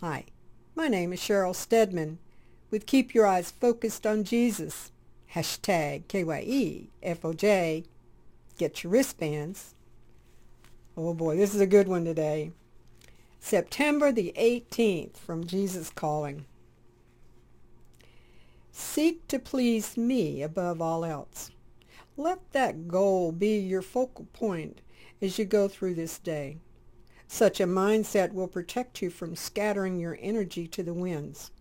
Hi, my name is Sheryl Stedman with Keep Your Eyes Focused on Jesus. Hashtag KYEFOJ. Get your wristbands. Oh boy, this is a good one today. September the 18th from Jesus Calling. Seek to please me above all else. Let that goal be your focal point as you go through this day. Such a mindset will protect you from scattering your energy to the winds.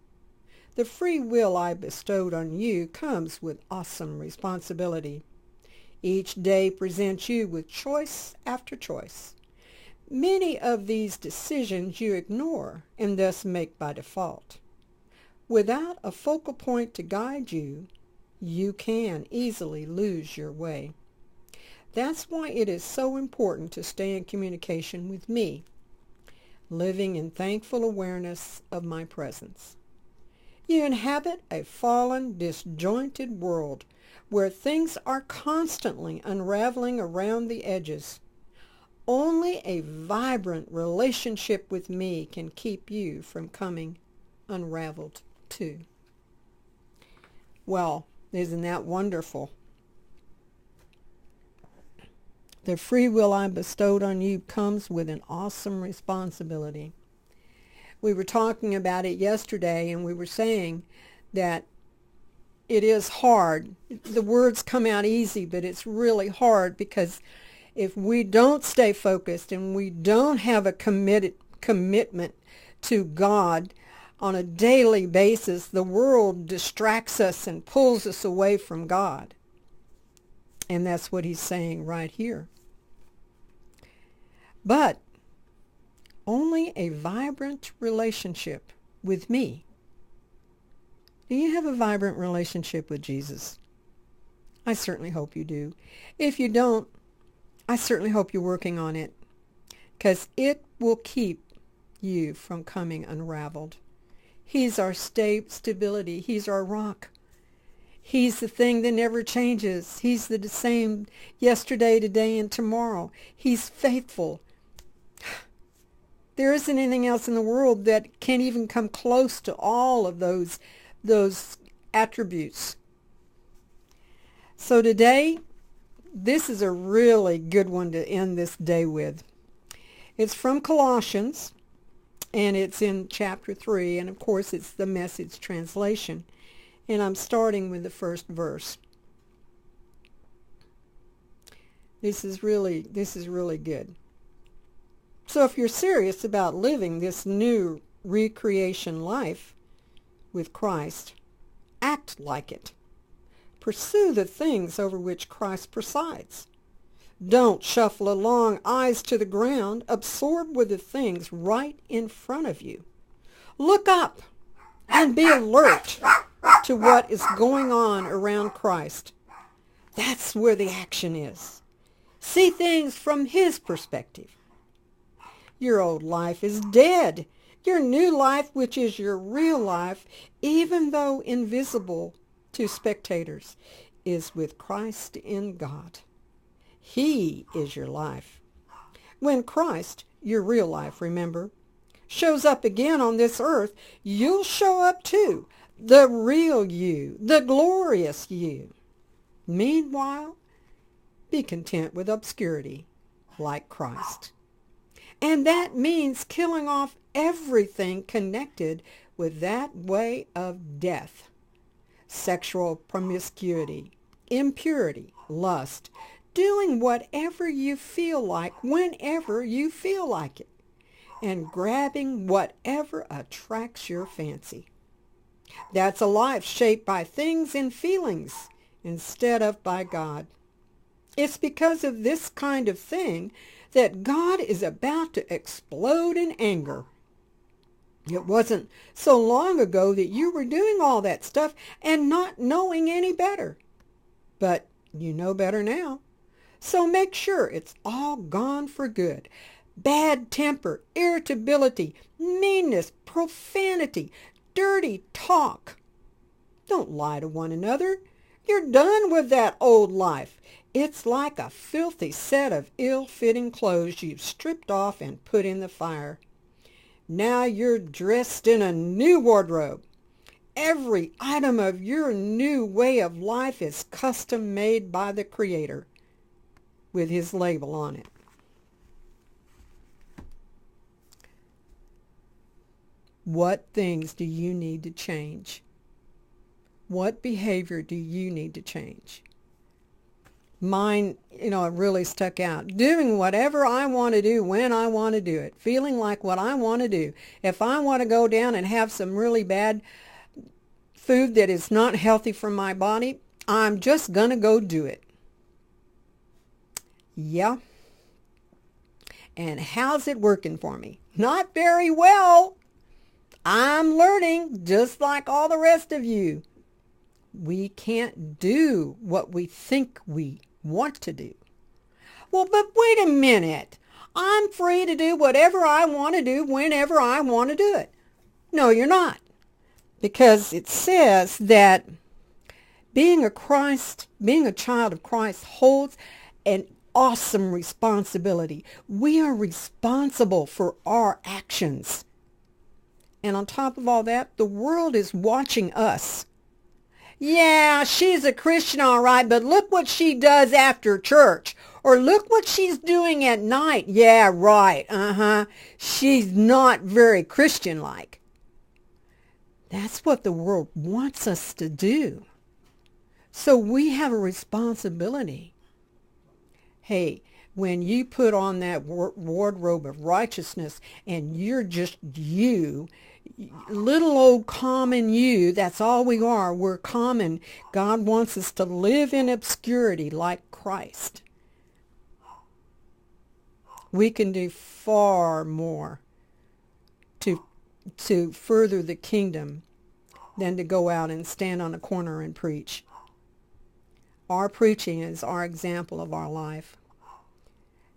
The free will I bestowed on you comes with awesome responsibility. Each day presents you with choice after choice. Many of these decisions you ignore and thus make by default. Without a focal point to guide you, you can easily lose your way. That's why it is so important to stay in communication with me, living in thankful awareness of my presence. You inhabit a fallen, disjointed world where things are constantly unraveling around the edges. Only a vibrant relationship with me can keep you from coming unraveled too. Well, isn't that wonderful? The free will I bestowed on you comes with an awesome responsibility. We were talking about it yesterday, and we were saying that it is hard. The words come out easy, but it's really hard because if we don't stay focused and we don't have a commitment to God on a daily basis, the world distracts us and pulls us away from God. And that's what he's saying right here. But only a vibrant relationship with me. Do you have a vibrant relationship with Jesus? I certainly hope you do. If you don't, I certainly hope you're working on it, because it will keep you from coming unraveled. He's our stability. He's our rock. He's the thing that never changes. He's the same yesterday, today, and tomorrow. He's faithful. There isn't anything else in the world that can even come close to all of those attributes. So today, this is a really good one to end this day with. It's from Colossians, and it's in chapter 3, and of course it's the Message translation. And I'm starting with the first verse. This is really good. So if you're serious about living this new recreation life with Christ, act like it. Pursue the things over which Christ presides. Don't shuffle along, eyes to the ground, absorbed with the things right in front of you. Look up and be alert to what is going on around Christ. That's where the action is. See things from his perspective. Your old life is dead. Your new life, which is your real life, even though invisible to spectators, is with Christ in God. He is your life. When Christ, your real life, remember, shows up again on this earth, you'll show up too. The real you, the glorious you. Meanwhile, be content with obscurity, like Christ. And that means killing off everything connected with that way of death. Sexual promiscuity, impurity, lust, doing whatever you feel like whenever you feel like it, and grabbing whatever attracts your fancy. That's a life shaped by things and feelings instead of by God. It's because of this kind of thing that God is about to explode in anger. It wasn't so long ago that you were doing all that stuff and not knowing any better. But you know better now. So make sure it's all gone for good. Bad temper, irritability, meanness, profanity, dirty talk. Don't lie to one another. You're done with that old life. It's like a filthy set of ill-fitting clothes you've stripped off and put in the fire. Now you're dressed in a new wardrobe. Every item of your new way of life is custom made by the Creator with His label on it. What things do you need to change? What behavior do you need to change? Mine, it really stuck out. Doing whatever I want to do when I want to do it. Feeling like what I want to do. If I want to go down and have some really bad food that is not healthy for my body, I'm just going to go do it. Yeah. And how's it working for me? Not very well. I'm learning just like all the rest of you. We can't do what we think we want to do. Well, but wait a minute. I'm free to do whatever I want to do whenever I want to do it. No, you're not. Because it says that being a child of Christ holds an awesome responsibility. We are responsible for our actions. And on top of all that, the world is watching us. Yeah, she's a Christian, all right, but look what she does after church. Or look what she's doing at night. Yeah, right, She's not very Christian-like. That's what the world wants us to do. So we have a responsibility. Hey, when you put on that wardrobe of righteousness and you're just you, little old common you, that's all we are. We're common. God wants us to live in obscurity like Christ. We can do far more to further the kingdom than to go out and stand on a corner and preach. Our preaching is our example of our life.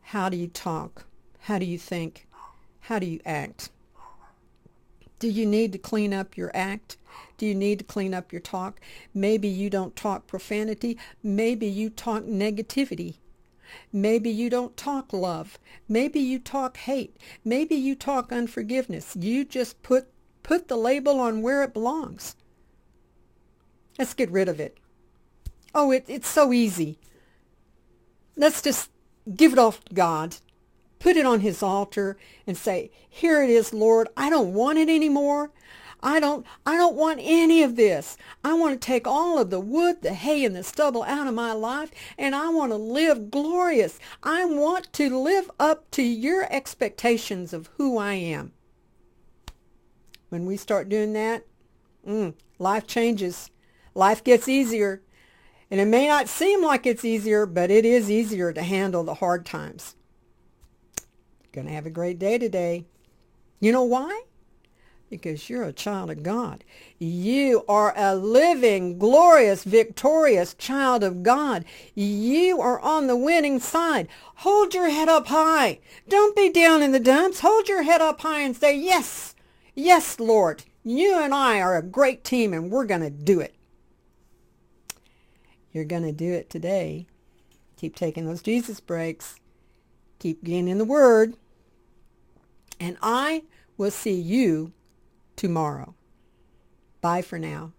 How do you talk? How do you think? How do you act? Do you need to clean up your act? Do you need to clean up your talk? Maybe you don't talk profanity. Maybe you talk negativity. Maybe you don't talk love. Maybe you talk hate. Maybe you talk unforgiveness. You just put the label on where it belongs. Let's get rid of it. Oh, it's so easy. Let's just give it off to God. Put it on His altar and say, here it is, Lord. I don't want it anymore. I don't want any of this. I want to take all of the wood, the hay, and the stubble out of my life, and I want to live glorious. I want to live up to your expectations of who I am. When we start doing that, life changes. Life gets easier. And it may not seem like it's easier, but it is easier to handle the hard times. You're going to have a great day today. You know why? Because you're a child of God. You are a living, glorious, victorious child of God. You are on the winning side. Hold your head up high. Don't be down in the dumps. Hold your head up high and say, yes, yes, Lord. You and I are a great team, and we're going to do it. You're going to do it today. Keep taking those Jesus breaks. Keep getting in the Word. And I will see you tomorrow. Bye for now.